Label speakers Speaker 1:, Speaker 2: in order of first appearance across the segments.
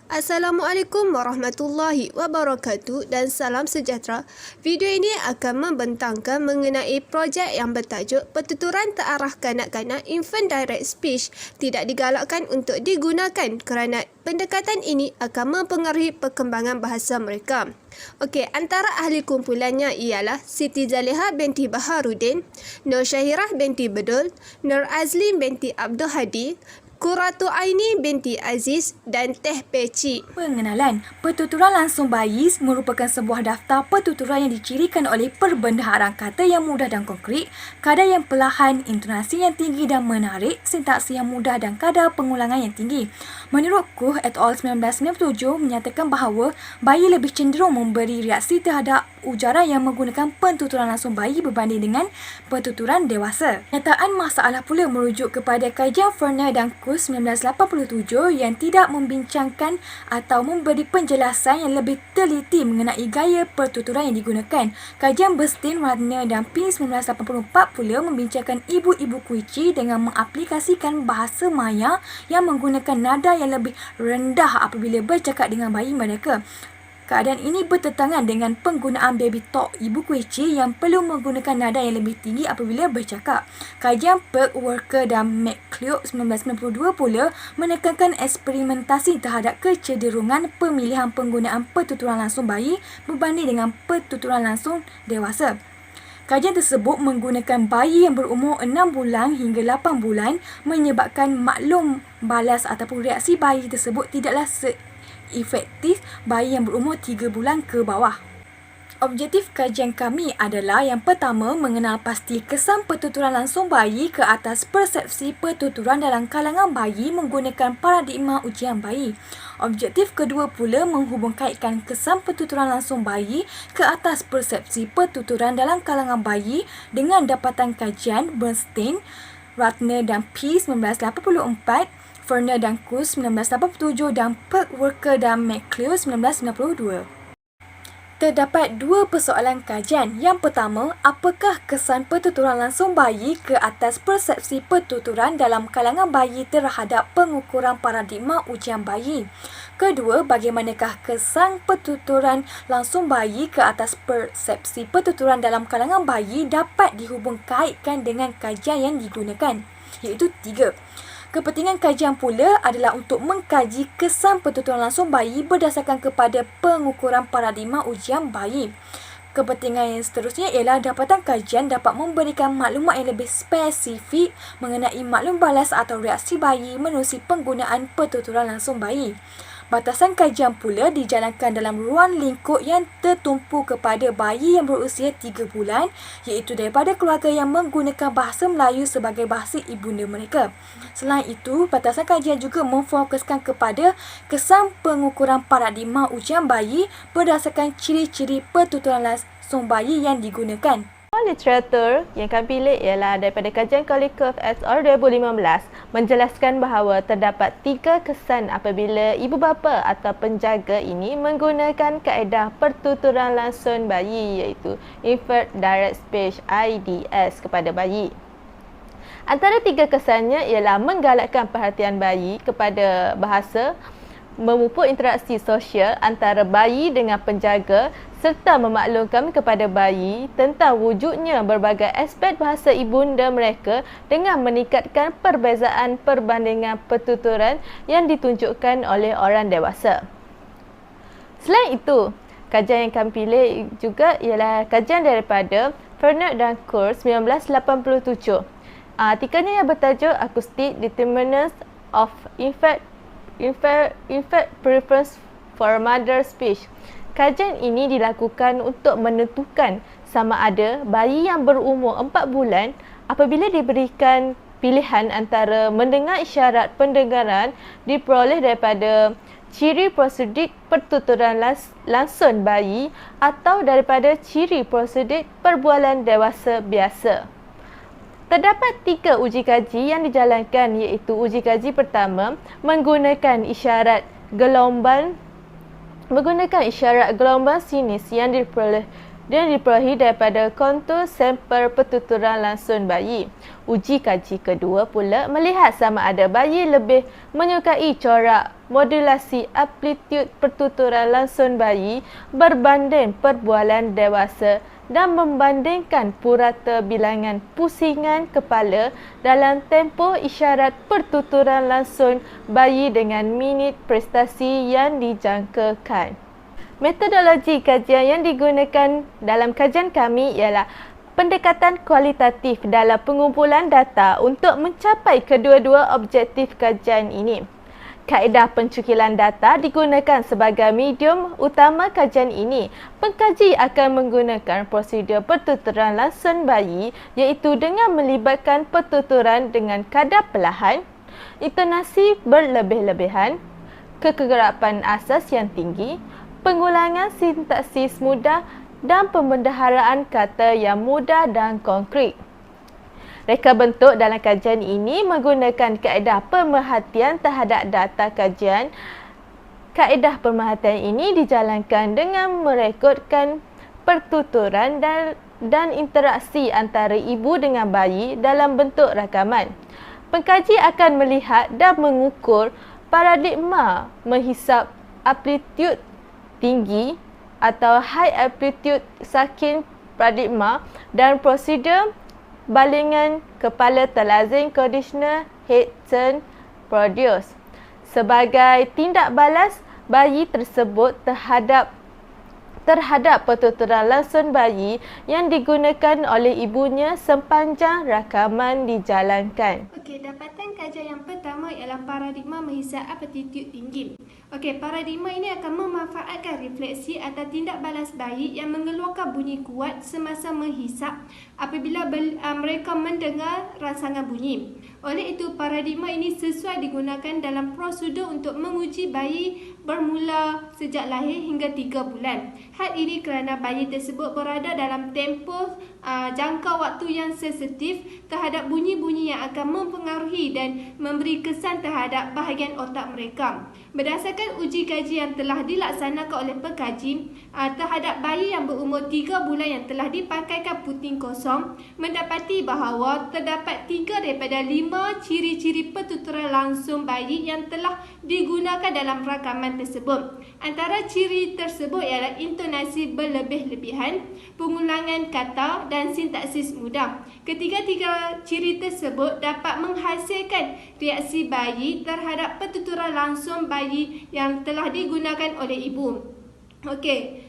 Speaker 1: Assalamualaikum warahmatullahi wabarakatuh dan salam sejahtera. Video ini akan membentangkan mengenai projek yang bertajuk Pertuturan Terarah Kanak-kanak Infant Direct Speech tidak digalakkan untuk digunakan kerana pendekatan ini akan mempengaruhi perkembangan bahasa mereka. Okey, antara ahli kumpulannya ialah Siti Zaliha binti Baharudin, Nur Syahirah binti Bedul, Nur Azlin binti Abdul Hadi, Qurratu Aini binti Aziz dan Teh Peci.
Speaker 2: Pengenalan, pertuturan langsung bayi merupakan sebuah daftar pertuturan yang dicirikan oleh perbendaharaan kata yang mudah dan konkret, kadar yang perlahan, intonasi yang tinggi dan menarik, sintaksi yang mudah dan kadar pengulangan yang tinggi. Menurut Kuh et al. 1997 menyatakan bahawa bayi lebih cenderung memberi reaksi terhadap ujaran yang menggunakan pertuturan langsung bayi berbanding dengan pertuturan dewasa. Kenyataan masalah pula merujuk kepada kajian Ferner dan Kuh 1987 yang tidak membincangkan atau memberi penjelasan yang lebih teliti mengenai gaya pertuturan yang digunakan. Kajian Bernstein, Radner dan Pink 1984 pula membincangkan ibu-ibu kuici dengan mengaplikasikan bahasa maya yang menggunakan nada yang lebih rendah apabila bercakap dengan bayi mereka. Keadaan ini bertentangan dengan penggunaan baby talk ibu kuici yang perlu menggunakan nada yang lebih tinggi apabila bercakap. Kajian Perk, Walker dan McClure 1992 pula menekankan eksperimentasi terhadap kecenderungan pemilihan penggunaan pertuturan langsung bayi berbanding dengan pertuturan langsung dewasa. Kajian tersebut menggunakan bayi yang berumur 6 bulan hingga 8 bulan menyebabkan maklum balas ataupun reaksi bayi tersebut tidaklah efektif bayi yang berumur 3 bulan ke bawah. Objektif kajian kami adalah yang pertama, mengenal pasti kesan pertuturan langsung bayi ke atas persepsi pertuturan dalam kalangan bayi menggunakan paradigma ujian bayi. Objektif kedua pula menghubungkaitkan kesan pertuturan langsung bayi ke atas persepsi pertuturan dalam kalangan bayi dengan dapatan kajian Bernstein, Ratner dan P 1984, Ferner dan Kuh 1987 dan Perk, Walker dan McClure 1992. Terdapat dua persoalan kajian. Yang pertama, apakah kesan pertuturan langsung bayi ke atas persepsi pertuturan dalam kalangan bayi terhadap pengukuran paradigma ujian bayi? Kedua, bagaimanakah kesan pertuturan langsung bayi ke atas persepsi pertuturan dalam kalangan bayi dapat dihubungkaitkan dengan kajian yang digunakan? Iaitu 3. Kepentingan kajian pula adalah untuk mengkaji kesan pertuturan langsung bayi berdasarkan kepada pengukuran paradigma ujian bayi. Kepentingan yang seterusnya ialah dapatan kajian dapat memberikan maklumat yang lebih spesifik mengenai maklum balas atau reaksi bayi menerusi penggunaan pertuturan langsung bayi. Batasan kajian pula dijalankan dalam ruang lingkup yang tertumpu kepada bayi yang berusia 3 bulan, iaitu daripada keluarga yang menggunakan bahasa Melayu sebagai bahasa ibunda mereka. Selain itu, batasan kajian juga memfokuskan kepada kesan pengukuran paradigma ujian bayi berdasarkan ciri-ciri pertuturan langsung bayi yang digunakan.
Speaker 3: Literatur yang kami pilih ialah daripada kajian Kolikov et al. 2015 menjelaskan bahawa terdapat 3 kesan apabila ibu bapa atau penjaga ini menggunakan kaedah pertuturan langsung bayi iaitu Infant Direct Speech IDS kepada bayi. Antara 3 kesannya ialah menggalakkan perhatian bayi kepada bahasa, memupuk interaksi sosial antara bayi dengan penjaga serta memaklumkan kepada bayi tentang wujudnya berbagai aspek bahasa ibunda mereka dengan meningkatkan perbezaan perbandingan pertuturan yang ditunjukkan oleh orang dewasa. Selain itu, kajian yang kami pilih juga ialah kajian daripada Ferner dan Kuh 1987. Artikelnya yang bertajuk Acoustic Determinants of Infant Preference for Mother Speech. Kajian ini dilakukan untuk menentukan sama ada bayi yang berumur 4 bulan apabila diberikan pilihan antara mendengar isyarat pendengaran diperoleh daripada ciri prosedik pertuturan langsung bayi atau daripada ciri prosedik perbualan dewasa biasa. Terdapat 3 uji kaji yang dijalankan iaitu uji kaji pertama menggunakan isyarat gelombang sinis yang diperoleh dan diperolehi daripada kontur sampel pertuturan langsung bayi. Uji kaji kedua pula melihat sama ada bayi lebih menyukai corak modulasi amplitude pertuturan langsung bayi berbanding perbualan dewasa dan membandingkan purata bilangan pusingan kepala dalam tempoh isyarat pertuturan langsung bayi dengan minit prestasi yang dijangkakan. Metodologi kajian yang digunakan dalam kajian kami ialah pendekatan kualitatif dalam pengumpulan data untuk mencapai kedua-dua objektif kajian ini. Kaedah pencukilan data digunakan sebagai medium utama kajian ini. Pengkaji akan menggunakan prosedur pertuturan langsung bayi iaitu dengan melibatkan pertuturan dengan kadar perlahan, intonasi berlebih-lebihan, kekerapan asas yang tinggi, pengulangan sintaksis mudah dan pembendaharaan kata yang mudah dan konkret. Reka bentuk dalam kajian ini menggunakan kaedah pemerhatian terhadap data kajian. Kaedah pemerhatian ini dijalankan dengan merekodkan pertuturan dan interaksi antara ibu dengan bayi dalam bentuk rakaman. Pengkaji akan melihat dan mengukur paradigma menghisap amplitude tinggi atau high amplitude saking paradigma dan prosedur balingan kepala terlazim conditional head turn produce sebagai tindak balas bayi tersebut terhadap pertuturan langsung bayi yang digunakan oleh ibunya sepanjang rakaman dijalankan.
Speaker 1: Okey, dapatan kajian yang pertama ialah paradigma menghisap amplitude tinggi. Okey, paradigma ini akan memanfaatkan refleksi atau tindak balas bayi yang mengeluarkan bunyi kuat semasa menghisap apabila mereka mendengar rangsangan bunyi. Oleh itu, paradigma ini sesuai digunakan dalam prosedur untuk menguji bayi bermula sejak lahir hingga 3 bulan. Hal ini kerana bayi tersebut berada dalam tempoh jangka waktu yang sensitif terhadap bunyi-bunyi yang akan mempengaruhi dan memberi kesan terhadap bahagian otak mereka. Berdasarkan uji kaji yang telah dilaksanakan oleh pengkaji terhadap bayi yang berumur 3 bulan yang telah dipakaikan puting kosong, mendapati bahawa terdapat 3 daripada 5 ciri-ciri pertuturan langsung bayi yang telah digunakan dalam rakaman tersebut. Antara ciri tersebut ialah intonasi berlebih-lebihan, pengulangan kata dan sintaksis mudah. Ketiga-tiga ciri tersebut dapat menghasilkan reaksi bayi terhadap pertuturan langsung bayi yang telah digunakan oleh ibu. Okey,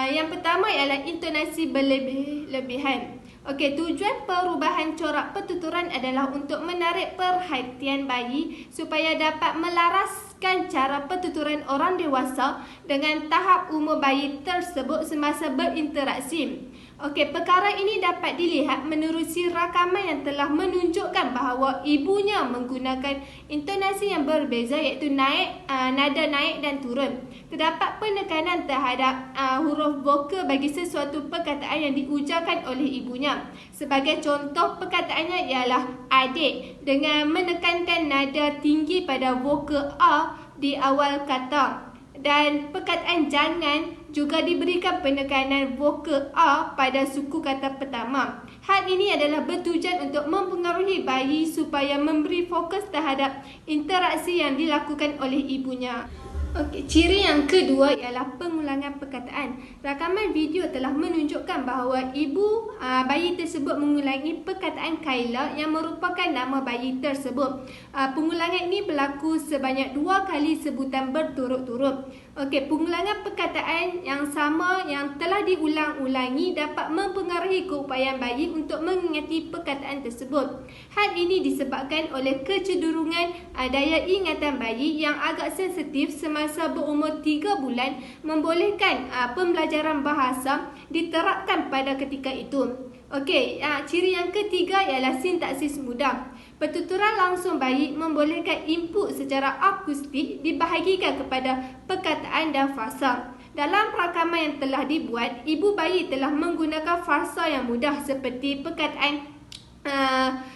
Speaker 1: yang pertama ialah intonasi berlebih-lebihan. Okey, tujuan perubahan corak pertuturan adalah untuk menarik perhatian bayi supaya dapat melaraskan cara pertuturan orang dewasa dengan tahap umur bayi tersebut semasa berinteraksi. Okey, perkara ini dapat dilihat menerusi rakaman yang telah menunjukkan bahawa ibunya menggunakan intonasi yang berbeza iaitu nada naik dan turun. Terdapat penekanan terhadap huruf vokal bagi sesuatu perkataan yang diujarkan oleh ibunya. Sebagai contoh perkataannya ialah adik dengan menekankan nada tinggi pada vokal A di awal kata. Dan perkataan jangan juga diberikan penekanan vokal A pada suku kata pertama. Hal ini adalah bertujuan untuk mempengaruhi bayi supaya memberi fokus terhadap interaksi yang dilakukan oleh ibunya. Okey, ciri yang kedua ialah pengulangan perkataan. Rakaman video telah menunjukkan bahawa ibu bayi tersebut mengulangi perkataan Kayla yang merupakan nama bayi tersebut. Pengulangan ini berlaku sebanyak 2 kali sebutan berturut-turut. Okey, pengulangan perkataan yang sama yang telah diulang-ulangi dapat mempengaruhi keupayaan bayi untuk mengingati perkataan tersebut. Hal ini disebabkan oleh kecenderungan daya ingatan bayi yang agak sensitif semasa berumur 3 bulan membolehkan pembelajaran bahasa diterapkan pada ketika itu. Okey, ciri yang ketiga ialah sintaksis mudah. Pertuturan langsung bayi membolehkan input secara akustik dibahagikan kepada perkataan dan frasa. Dalam rakaman yang telah dibuat, ibu bayi telah menggunakan frasa yang mudah seperti perkataan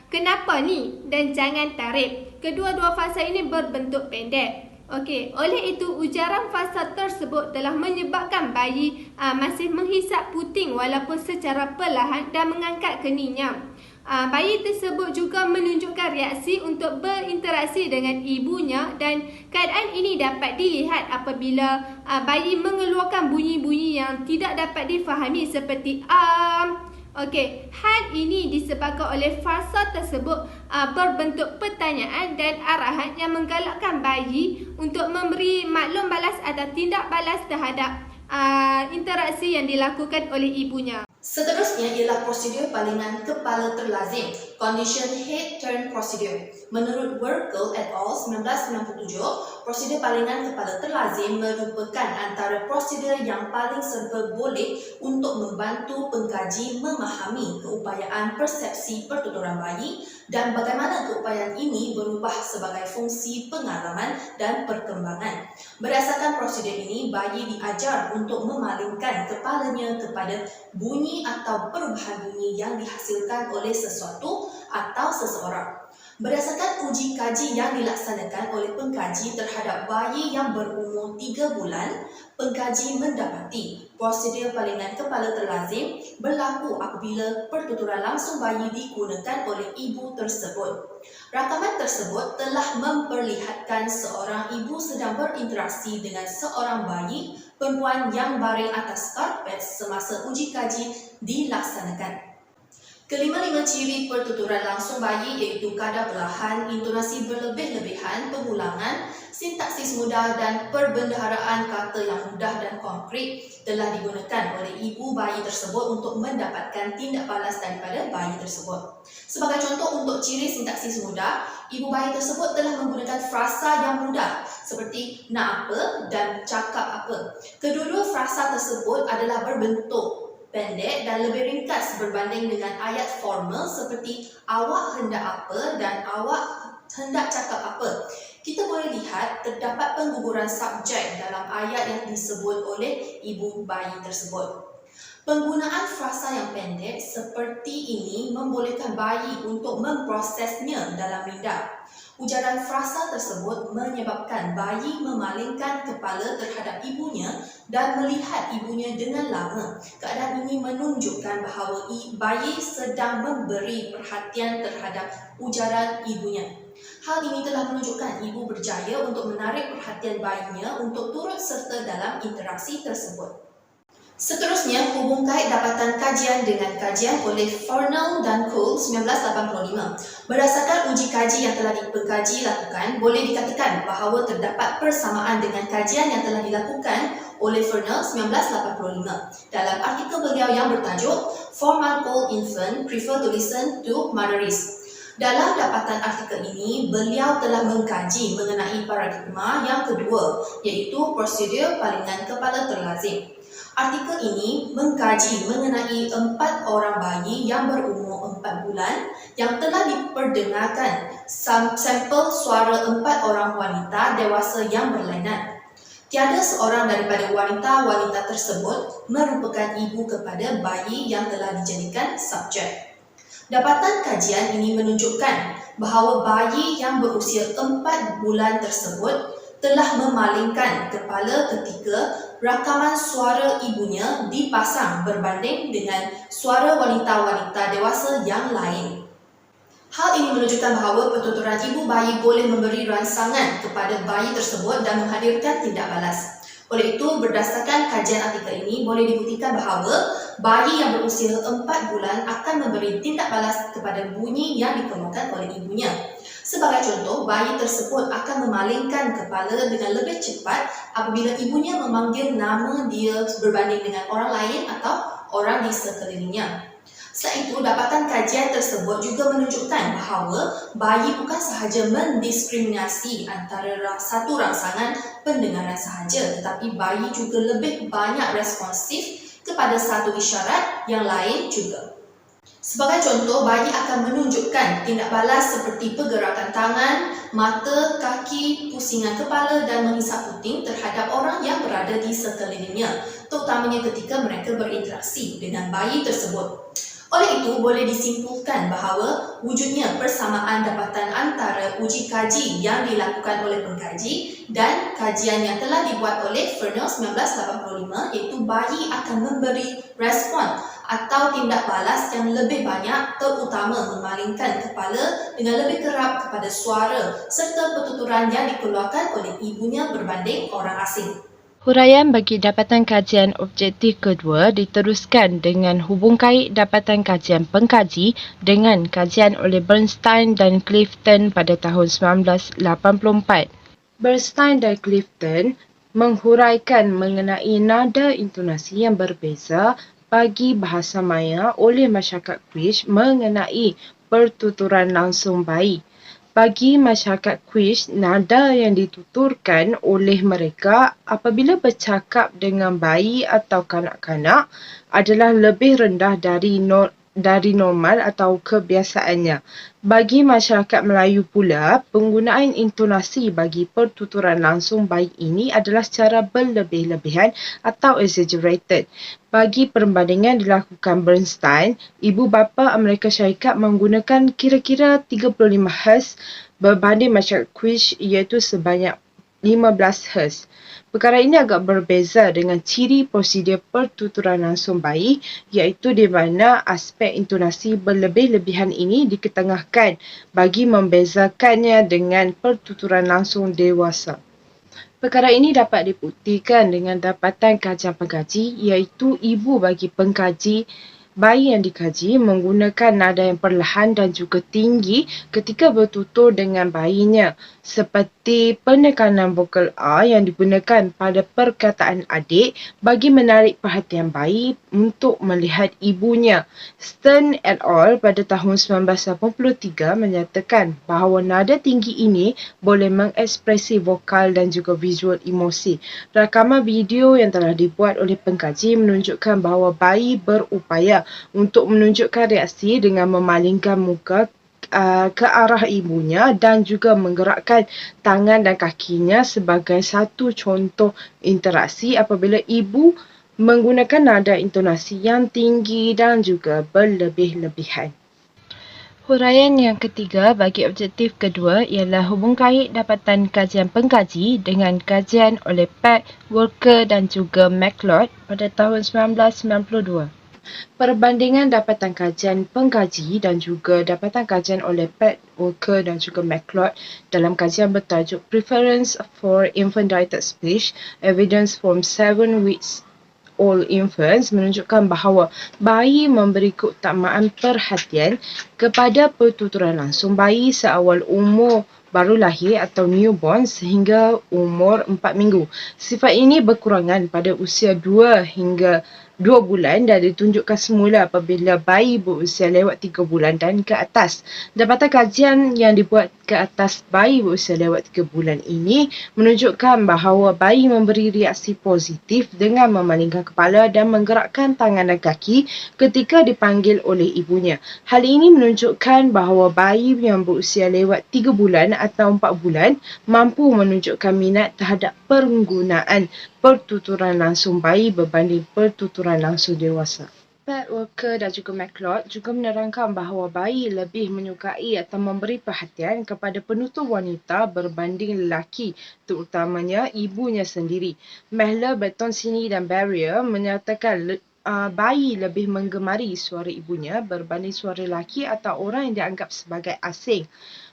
Speaker 1: kenapa ni dan jangan tarik. Kedua-dua frasa ini berbentuk pendek. Okey, oleh itu ujaran fasa tersebut telah menyebabkan bayi masih menghisap puting walaupun secara perlahan dan mengangkat keningnya. Bayi tersebut juga menunjukkan reaksi untuk berinteraksi dengan ibunya dan keadaan ini dapat dilihat apabila bayi mengeluarkan bunyi-bunyi yang tidak dapat difahami seperti Okey, hal ini disebabkan oleh fasa tersebut berbentuk pertanyaan dan arahan yang menggalakkan bayi untuk memberi maklum balas atau tindak balas terhadap interaksi yang dilakukan oleh ibunya.
Speaker 4: Seterusnya ialah prosedur palingan kepala terlazim, Condition Head Turn Procedure. Menurut Werkel et al. 1997, prosedur palingan kepala terlazim merupakan antara prosedur yang paling serba boleh untuk membantu pengkaji memahami keupayaan persepsi pertuturan bayi dan bagaimana keupayaan ini berubah sebagai fungsi pengalaman dan perkembangan. Berdasarkan prosedur ini, bayi diajar untuk memalingkan kepalanya kepada bunyi atau perubahan bunyi yang dihasilkan oleh sesuatu atau seseorang. Berdasarkan uji kaji yang dilaksanakan oleh pengkaji terhadap bayi yang berumur 3 bulan, pengkaji mendapati prosedur palingan kepala terlazim berlaku apabila pertuturan langsung bayi digunakan oleh ibu tersebut. Rakaman tersebut telah memperlihatkan seorang ibu sedang berinteraksi dengan seorang bayi perempuan yang baring atas karpet semasa uji kaji dilaksanakan. Kelima-lima ciri pertuturan langsung bayi iaitu kadar perlahan, intonasi berlebih-lebihan, pengulangan, sintaksis mudah dan perbendaharaan kata yang mudah dan konkret telah digunakan oleh ibu bayi tersebut untuk mendapatkan tindak balas daripada bayi tersebut. Sebagai contoh untuk ciri sintaksis mudah, ibu bayi tersebut telah menggunakan frasa yang mudah seperti nak apa dan cakap apa. Kedua-dua frasa tersebut adalah berbentuk pendek dan lebih ringkas berbanding dengan ayat formal seperti awak hendak apa dan awak hendak cakap apa. Kita boleh lihat terdapat pengguguran subjek dalam ayat yang disebut oleh ibu bayi tersebut. Penggunaan frasa yang pendek seperti ini membolehkan bayi untuk memprosesnya dalam minda. Ujaran frasa tersebut menyebabkan bayi memalingkan kepala terhadap ibunya dan melihat ibunya dengan lama. Keadaan ini menunjukkan bahawa bayi sedang memberi perhatian terhadap ujaran ibunya. Hal ini telah menunjukkan ibu berjaya untuk menarik perhatian bayinya untuk turut serta dalam interaksi tersebut. Seterusnya, hubung kait dapatan kajian dengan kajian oleh Farnell dan Cole 1985. Berdasarkan uji kaji yang telah pengkaji lakukan, boleh dikatakan bahawa terdapat persamaan dengan kajian yang telah dilakukan oleh Farnell 1985. Dalam artikel beliau yang bertajuk 4-month-old infant prefer to listen to mothers. Dalam dapatan artikel ini, beliau telah mengkaji mengenai paradigma yang kedua, iaitu prosedur palingan kepala terlazim. Artikel ini mengkaji mengenai 4 orang bayi yang berumur 4 bulan yang telah diperdengarkan sampel suara 4 orang wanita dewasa yang berlainan. Tiada seorang daripada wanita-wanita tersebut merupakan ibu kepada bayi yang telah dijadikan subjek. Dapatan kajian ini menunjukkan bahawa bayi yang berusia 4 bulan tersebut telah memalingkan kepala ketika rakaman suara ibunya dipasang berbanding dengan suara wanita-wanita dewasa yang lain. Hal ini menunjukkan bahawa pertuturan ibu bayi boleh memberi rangsangan kepada bayi tersebut dan menghadirkan tindak balas. Oleh itu, berdasarkan kajian artikel ini, boleh dibuktikan bahawa bayi yang berusia 4 bulan akan memberi tindak balas kepada bunyi yang dikeluarkan oleh ibunya. Sebagai contoh, bayi tersebut akan memalingkan kepala dengan lebih cepat apabila ibunya memanggil nama dia berbanding dengan orang lain atau orang di sekelilingnya. Selain itu, dapatan kajian tersebut juga menunjukkan bahawa bayi bukan sahaja mendiskriminasi antara satu rangsangan pendengaran sahaja, tetapi bayi juga lebih banyak responsif kepada satu isyarat yang lain juga. Sebagai contoh, bayi akan menunjukkan tindak balas seperti pergerakan tangan, mata, kaki, pusingan kepala dan menghisap puting terhadap orang yang berada di sekelilingnya, terutamanya ketika mereka berinteraksi dengan bayi tersebut. Oleh itu, boleh disimpulkan bahawa wujudnya persamaan dapatan antara uji kaji yang dilakukan oleh pengkaji dan kajian yang telah dibuat oleh Fernell 1985, iaitu bayi akan memberi respon atau tindak balas yang lebih banyak, terutama memalingkan kepala dengan lebih kerap kepada suara serta pertuturan yang dikeluarkan oleh ibunya berbanding orang asing.
Speaker 5: Huraian bagi dapatan kajian objektif kedua diteruskan dengan hubungkait dapatan kajian pengkaji dengan kajian oleh Bernstein dan Clifton pada tahun 1984. Bernstein dan Clifton menghuraikan mengenai nada intonasi yang berbeza bagi bahasa maya oleh masyarakat Quiche mengenai pertuturan langsung bayi. Bagi masyarakat Quiche, nada yang dituturkan oleh mereka apabila bercakap dengan bayi atau kanak-kanak adalah lebih rendah dari normal atau kebiasaannya. Bagi masyarakat Melayu pula, penggunaan intonasi bagi pertuturan langsung bayi ini adalah secara berlebih-lebihan atau exaggerated. Bagi perbandingan dilakukan Bernstein, ibu bapa Amerika Syarikat menggunakan kira-kira 35 Hz berbanding masyarakat Quiche iaitu sebanyak 15 Hz. Perkara ini agak berbeza dengan ciri prosedur pertuturan langsung bayi iaitu di mana aspek intonasi berlebih-lebihan ini diketengahkan bagi membezakannya dengan pertuturan langsung dewasa. Perkara ini dapat dibuktikan dengan dapatan kajian pengkaji iaitu ibu bagi pengkaji bayi yang dikaji menggunakan nada yang perlahan dan juga tinggi ketika bertutur dengan bayinya, seperti penekanan vokal A yang digunakan pada perkataan adik bagi menarik perhatian bayi untuk melihat ibunya. Stern et al. Pada tahun 1983 menyatakan bahawa nada tinggi ini boleh mengekspresi vokal dan juga visual emosi. Rakaman video yang telah dibuat oleh pengkaji menunjukkan bahawa bayi berupaya untuk menunjukkan reaksi dengan memalingkan muka ke arah ibunya dan juga menggerakkan tangan dan kakinya sebagai satu contoh interaksi apabila ibu menggunakan nada intonasi yang tinggi dan juga berlebih-lebihan. Huraian yang ketiga bagi objektif kedua ialah hubungkait dapatan kajian pengkaji dengan kajian oleh Peck, Walker dan juga McLeod pada tahun 1992. Perbandingan dapatan kajian pengkaji dan juga dapatan kajian oleh Peck, Walker dan juga McLeod dalam kajian bertajuk Preference for Infant Directed Speech, Evidence from 7 Weeks Old Infants menunjukkan bahawa bayi memberi keutamaan perhatian kepada pertuturan langsung bayi seawal umur baru lahir atau newborn sehingga umur 4 minggu. Sifat ini berkurangan pada usia 2 hingga 2 bulan dan ditunjukkan semula apabila bayi berusia lewat 3 bulan dan ke atas. Dapatan kajian yang dibuat ke atas bayi berusia lewat 3 bulan ini menunjukkan bahawa bayi memberi reaksi positif dengan memalingkan kepala dan menggerakkan tangan dan kaki ketika dipanggil oleh ibunya. Hal ini menunjukkan bahawa bayi yang berusia lewat 3 bulan atau 4 bulan mampu menunjukkan minat terhadap penggunaan pertuturan langsung bayi berbanding pertuturan langsung dewasa. Peck, Walker dan juga McLeod juga menerangkan bahawa bayi lebih menyukai atau memberi perhatian kepada penutur wanita berbanding lelaki, terutamanya ibunya sendiri. Mahler, Bertoncini dan Barrier menyatakan bayi lebih menggemari suara ibunya berbanding suara lelaki atau orang yang dianggap sebagai asing.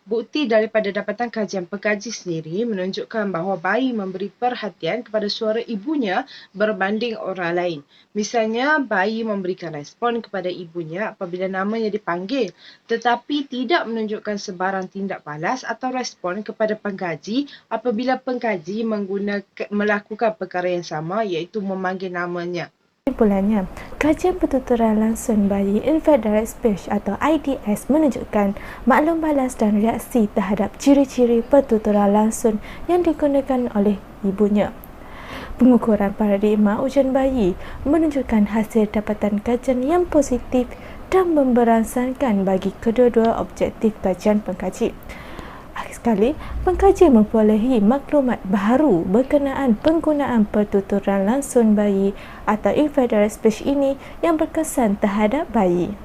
Speaker 5: Bukti daripada dapatan kajian pengkaji sendiri menunjukkan bahawa bayi memberi perhatian kepada suara ibunya berbanding orang lain. Misalnya, bayi memberikan respon kepada ibunya apabila namanya dipanggil, tetapi tidak menunjukkan sebarang tindak balas atau respon kepada pengkaji apabila pengkaji melakukan perkara yang sama iaitu memanggil namanya.
Speaker 6: Kesimpulannya, kajian pertuturan langsung bayi Infant Direct Speech atau IDS menunjukkan maklum balas dan reaksi terhadap ciri-ciri pertuturan langsung yang digunakan oleh ibunya. Pengukuran paradigma ujian bayi menunjukkan hasil dapatan kajian yang positif dan memberangsangkan bagi kedua-dua objektif kajian pengkaji. Akhir sekali, pengkaji memperolehi maklumat baru berkenaan penggunaan pertuturan langsung bayi atau infant direct speech ini yang berkesan terhadap bayi.